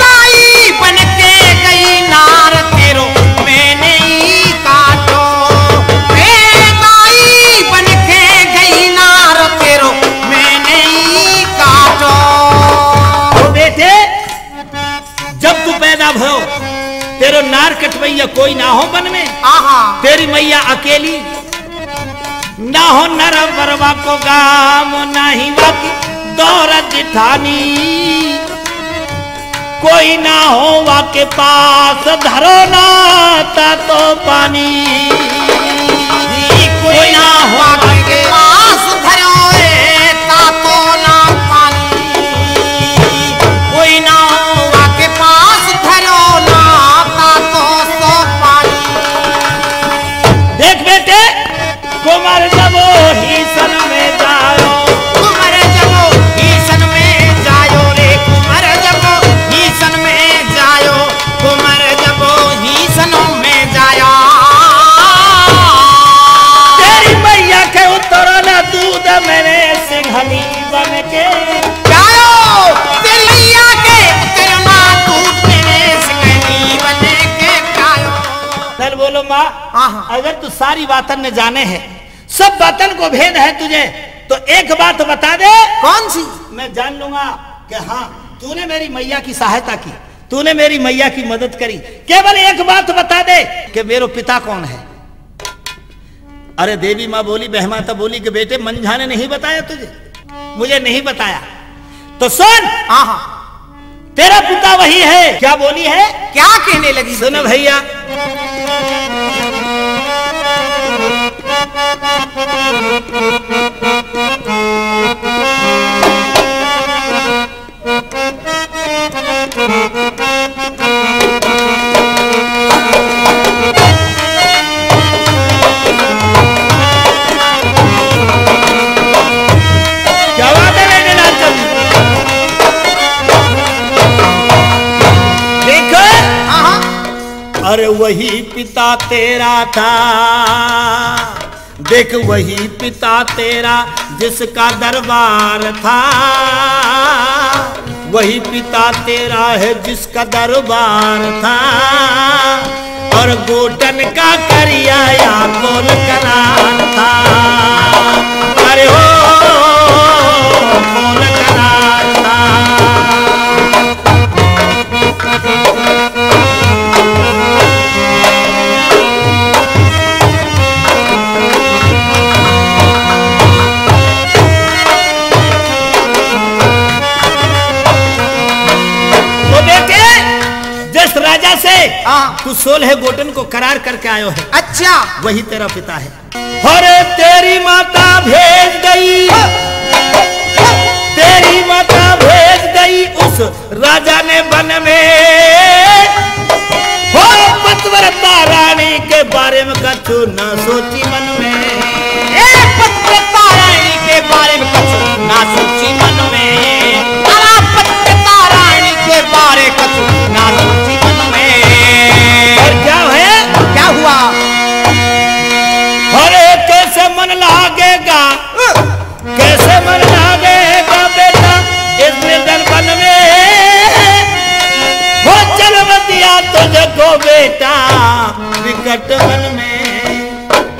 दाई बन के गई नार तेरो मैंने ही काटो। दाई बन के गई नार तेरो मैंने ही काटो। तो बेटे जब तू पैदा भयो तेरो नार कटवैया कोई ना हो बन में, तेरी मैया अकेली ना हो नर बरवा को गाम, नहीं बाकी दौरत जिठानी, कोई ना हो वाके पास धरो नाता तो पानी, कोई ना हो वाके पास धरो ता तो ना पानी। कुमर जबो ही सन में जायो, कुमर जबो ही सन में जायो रे, कुमर जबो ही सन में जायो, कुमर जबो ही सन में जाया। तेरी मैया के उतरना दूध मैंने सिंघनी बन के जायो, तेरी मैया के उतरना दूध मैंने सिंघनी बन के जायो। चल बोलो माँ, अगर तू सारी बातन में जाने है, सब बातन को भेद है तुझे, तो एक बात बता दे। कौन सी? मैं जान लूंगा कि हाँ तूने मेरी मैया की सहायता की, तूने मेरी मैया की मदद करी। केवल एक बात बता दे कि मेरे पिता कौन है। अरे देवी माँ बोली, बहमाता बोली कि बेटे मंझा ने नहीं बताया तुझे, मुझे नहीं बताया। तो सुन, तेरा पिता वही है। क्या बोली है? क्या कहने लगी? सुनो भैया, क्या बात है बेटे लालचंद? देखो, अरे वही पिता तेरा था, देख वही पिता तेरा जिसका दरबार था, वही पिता तेरा है जिसका दरबार था, और गोटन का करिया बोल करार था। अरे हो बोल करार था। राजा से तू 16 गोटन को करार करके आयो है। अच्छा, वही तेरा पिता है। और तेरी माता भेज गई, तेरी माता भेज गई उस राजा ने वन में, हो पतिव्रता रानी के बारे में कछु न सोची मन में, पतिव्रता रानी के बारे में कछु ना सोची मन में, पतिव्रता रानी के बारे कछु ना सोची मन में। और क्या है? क्या हुआ? अरे कैसे मन लागेगा, कैसे मन लागेगा बेटा इस निर्जन वन में, हो जन्म दिया तुझको बेटा विकट वन में,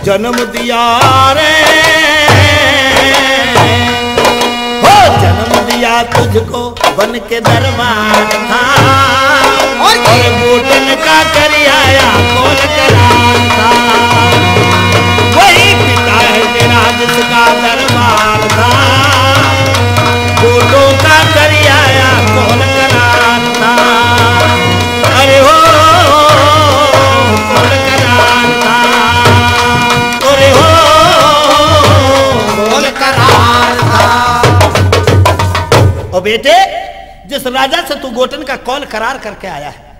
जन्म दिया रे, हो जन्म दिया तुझको वन के दरबार था, और गोटन का करिया बोल करार था, वही पिता है तेरा जिसका दरबार था, गोटों का करिया बोल करार था। अरे हो बोल करार था, अरे हो बोल करार था। ओ बेटे, जिस राजा से तू गोटन का कौल करार करके आया है,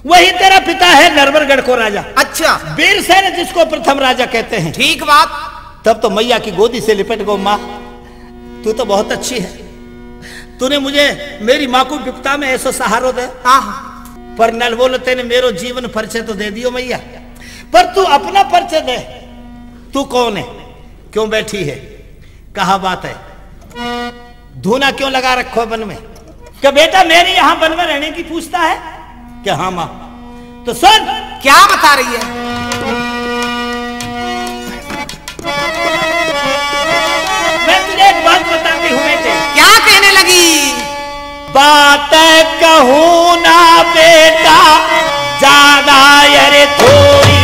वही तेरा पिता है नरवरगढ़ को राजा। अच्छा, वीरसेन जिसको प्रथम राजा कहते हैं। ठीक बात। तब तो मैया की गोदी से लिपट गो। माँ तू तो बहुत अच्छी है, तूने मुझे मेरी माँ को विपता में ऐसा सहारो दे। पर नल बोलो तेने मेरो जीवन परिचय तो दे दियो मैया, पर तू अपना परिचय दे, तू कौन है, क्यों बैठी है, कहा बात है, धूना क्यों लगा रखो है वन में? क्या बेटा मेरे यहाँ वन में रहने की पूछता है? क्या हाँ माँ? तो सुन, क्या बता रही है? मैं तुझे एक बात बताती हूँ बेटे। क्या कहने लगी? बात कहूँ ना बेटा ज्यादा अरे थोड़ी,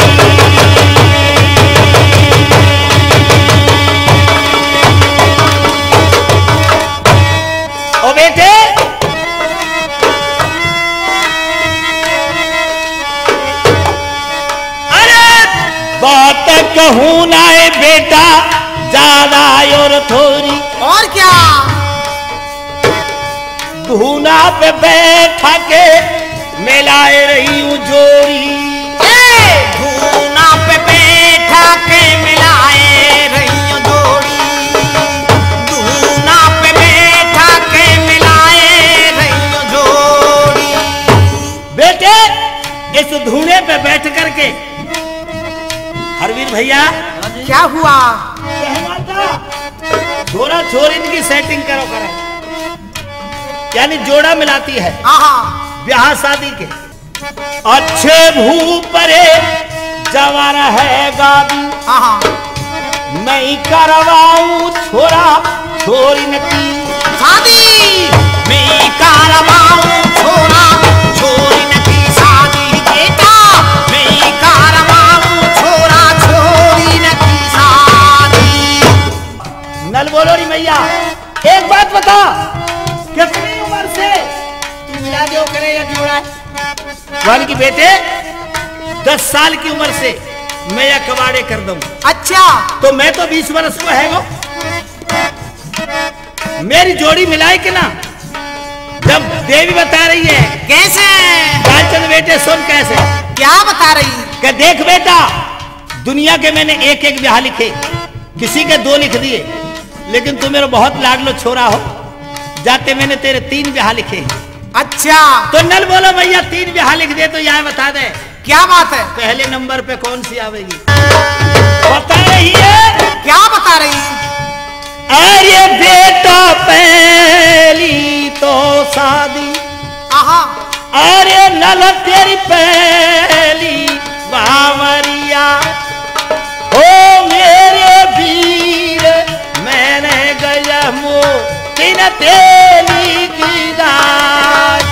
ओ बेटे बात कहूँ ना है बेटा ज्यादा और थोड़ी, और क्या? धूना पे बैठा के मिलाए रही हूँ जोड़ी, धूना पे बैठा के मिलाए रही हूँ क्या हुआ? कहना था छोरा छोरी इनकी सेटिंग करो करे, यानी जोड़ा मिलाती है ब्याह शादी के। अच्छे भूपरे जवान है गादी, मैं करवाऊं छोरा छोरी न की शादी, मैं करवाऊं छोरा छोरी न की शादी। बेटा मैं करवाऊं छोरा छोरी न की शादी। नल बोलो री मैया, एक बात बता, कितनी उम्र से तू मिला जो करे या जोड़ा है? वाल की बेटे 10 साल की उम्र से मैं या कबाड़े कर दूं। अच्छा, तो मैं तो 20 वर्ष को है वो। मेरी जोड़ी मिलाई कि ना? जब देवी बता रही है कैसे? बालचंद बेटे सुन कैसे। क्या बता रही? कि देख बेटा, दुनिया के मैंने एक एक ब्याह लिखे, किसी के 2 लिख दिए, लेकिन तू मेरा बहुत लाडलो छोरा हो, जाते मैंने तेरे 3 ब्याह लिखे। अच्छा, तो नल बोलो भैया 3 ब्याह लिख दे तो यहाँ बता दे क्या बात है? पहले नंबर पे कौन सी आवेगी? बता रही है। क्या बता रही? अरे बेटा पहली तो शादी, अरे नल तेरी पहली बावरिया, ओ मेरे वीर मैंने गया मो तीन तेली की दाज।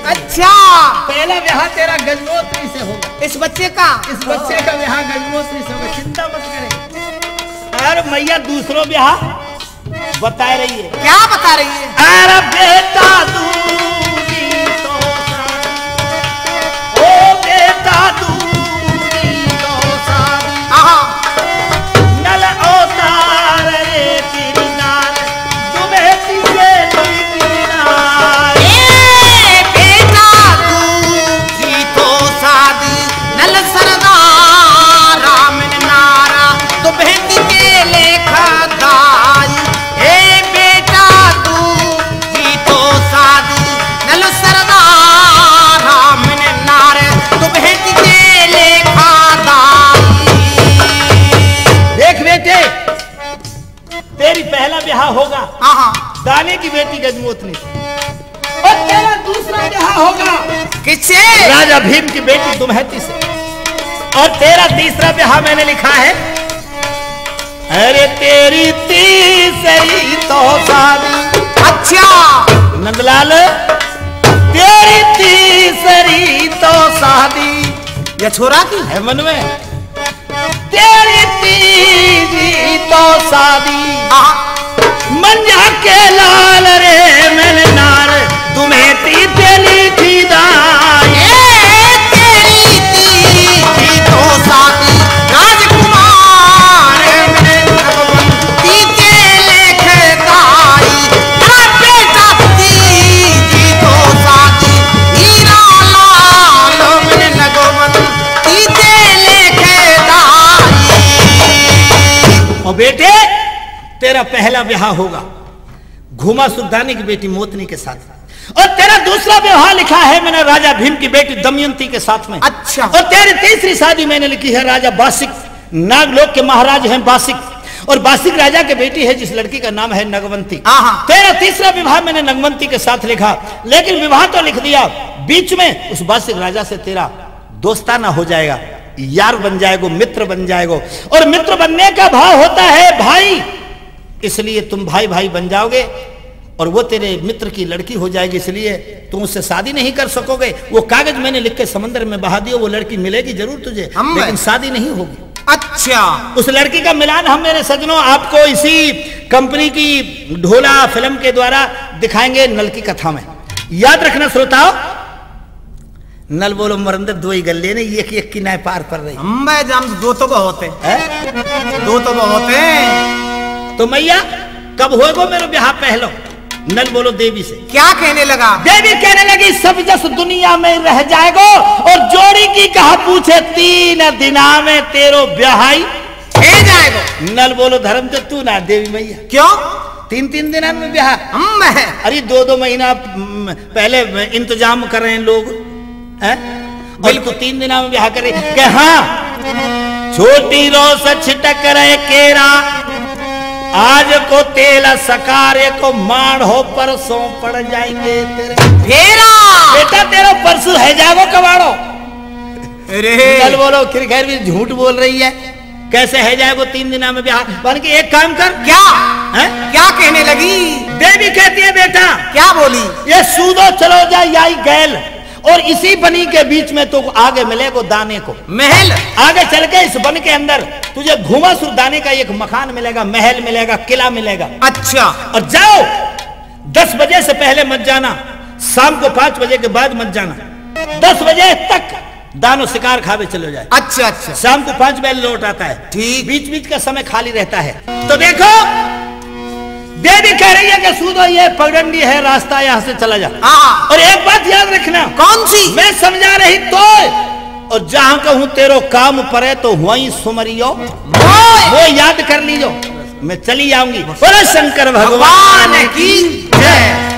अच्छा, पहला ब्याह तेरा गजनोत्री से होगा। इस बच्चे का ब्याह गजनोत्री से होगा, चिंता मत करें। और मैया दूसरो ब्याह बता रही है। क्या बता रही है? अरे बेटा दूरी तो शादी, ओ बेटा दूरी तो शादी, नल अवतार रे किरनार, तुम्हें किसे किरनार। नल सरदार राम नारा तो बहती के लेखा दाई। ए बेटा तू जी तो शादी, नल सरदार राम नारे तो बहती के लेखा दाई। देख बेटे, तेरी पहला ब्याह होगा दाने की बेटी गजमोतनी, और तेरा दूसरा ब्याह होगा किससे? राजा भीम की बेटी दुमहती से, और तेरा तीसरा ब्याह मैंने लिखा है। अरे तेरी तीसरी तो शादी। अच्छा नंदलाल, तेरी तीसरी तो शादी, ये छोरा की है मन में। तेरी तीसरी तो शादी, मंजा के लाल रे मैंने नार, तुम्हें तीसरी थी दाई। राजकुमार तीते लेखे दाई। बेटा तीजी तो शादी, हीरा लाल मैंने लगमन तीते लेखे दाई। और बेटे तेरा पहला ब्याह होगा घुमा सुल्तानी की बेटी मोतनी के साथ, और तेरा दूसरा विवाह लिखा है मैंने राजा भीम की बेटी दमयंती के साथ में। अच्छा, और तेरी तीसरी शादी मैंने लिखी है राजा बासिक, नागलोक के महाराज हैं बासिक, और बासिक राजा की बेटी है जिस लड़की का नाम है नगवंती। तेरा तीसरा विवाह मैंने नगवंती के साथ लिखा, लेकिन विवाह तो लिख दिया, बीच में उस बासिक राजा से तेरा दोस्ताना हो जाएगा, यार बन जाएगा, मित्र बन जाएगा, और मित्र बनने का भाव होता है भाई, इसलिए तुम भाई भाई बन जाओगे, और वो तेरे मित्र की लड़की हो जाएगी, इसलिए तुम उससे शादी नहीं कर सकोगे। वो कागज मैंने लिख के समंदर में बहा दिया, वो लड़की मिलेगी जरूर तुझे, लेकिन शादी नहीं होगी। अच्छा, उस लड़की का मिलान हम मेरे सज्जनों आपको इसी कंपनी की ढोला फिल्म के द्वारा दिखाएंगे नल की कथा में। याद रखना श्रोताओ, नल बोलो मरंदे दो ही गले ने एक एक की नाय पार कर रही। मैं जान दो तो बहुत है, दो तो बहुत है। तो मैया कब होगा मेरा ब्याह पहलो? नल बोलो देवी से। क्या कहने लगा? देवी कहने लगी सब जस दुनिया में रह जाएगो और जोड़ी की कहा पूछे 3 दिना में तेरो ब्याह है जाएगो। नल बोलो धर्म तो तू ना देवी मैया। क्यों? 3 दिना में ब्याह? अरे 2 महीना पहले इंतजाम कर रहे हैं लोग, बिल्कुल 3 दिना में ब्याह करे के। हाँ छोटी रोस छिटक रहे केरा, आज को तेला सकारे को माण हो परसों पड़ जाएंगे तेरे फेरा। बेटा तेरा परसों है जागो कबाड़ो। नल बोलो खैर भी झूठ बोल रही है, कैसे है जाएगो 3 दिना में ब्याह? बन के एक काम कर। क्या है? क्या कहने लगी? देवी कहती है बेटा क्या बोली? ये सूदो चलो जा याई गैल और इसी बनी के बीच में तो आगे मिलेगो दाने को महल। आगे चल के इस बन के अंदर तुझे घुमा सुर दाने का एक मकान मिलेगा, महल मिलेगा, किला मिलेगा। अच्छा। और जाओ 10 बजे से पहले मत जाना, शाम को 5 बजे के बाद मत जाना। 10 बजे तक दानो शिकार खावे चले जाए। अच्छा अच्छा। शाम को 5 बजे लौट आता है। ठीक। बीच बीच का समय खाली रहता है। तो देखो देवी कह रही है कि सूदो ये पगडंडी है, रास्ता यहाँ से चला जा। और एक बात याद रखना। कौन सी? मैं समझा रही तो, और जहां कहूं तेरो काम परे तो वहीं सुमरियो वो याद कर लीजो, मैं चली आऊंगी। बोलो शंकर भगवान की जय।